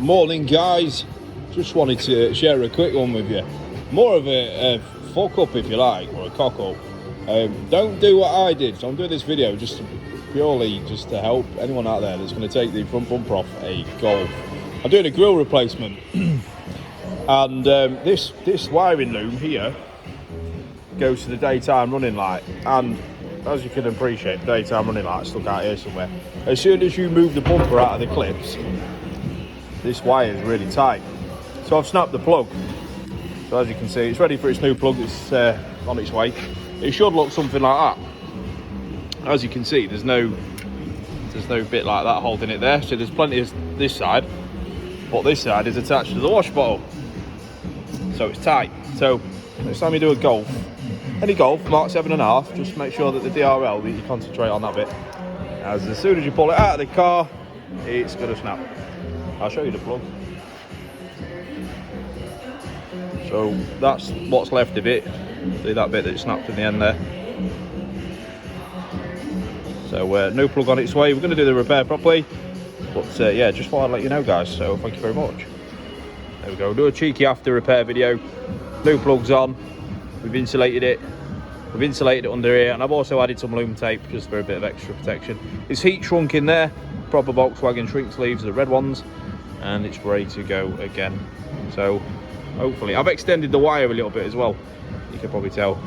Morning guys, just wanted to share a quick one with you. More of a fuck up if you like, or a cock up. Don't do what I did. So I'm doing this video purely to help anyone out there that's going to take the front bumper off a Golf. I'm doing a grill replacement and this wiring loom here goes to the daytime running light, and as you can appreciate, the daytime running light stuck out here somewhere. As soon as you move the bumper out of the clips, this wire is really tight, so I've snapped the plug. So as you can see, it's ready for its new plug. It's on its way. It should look something like that. As you can see, there's no bit like that holding it there, so there's plenty of this side, but this side is attached to the wash bottle, so it's tight. So next time you do a Golf, any Golf Mark 7.5, just make sure that the DRL, that you concentrate on that bit, as soon as you pull it out of the car, it's going to snap. I'll show you the plug. So that's what's left of it. See that bit that snapped in the end there. So no plug on its way. We're going to do the repair properly, but yeah, just thought I'd let you know, guys. So thank you very much. There we go. Do a cheeky after repair video. New plugs on. We've insulated it. We've insulated it under here, and I've also added some loom tape just for a bit of extra protection. It's heat shrunk in there. Proper Volkswagen shrink sleeves, the red ones, and it's ready to go again. So hopefully, I've extended the wire a little bit as well, you can probably tell,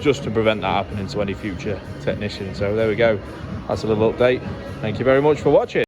just to prevent that happening to any future technician. So there we go, that's a little update. Thank you very much for watching.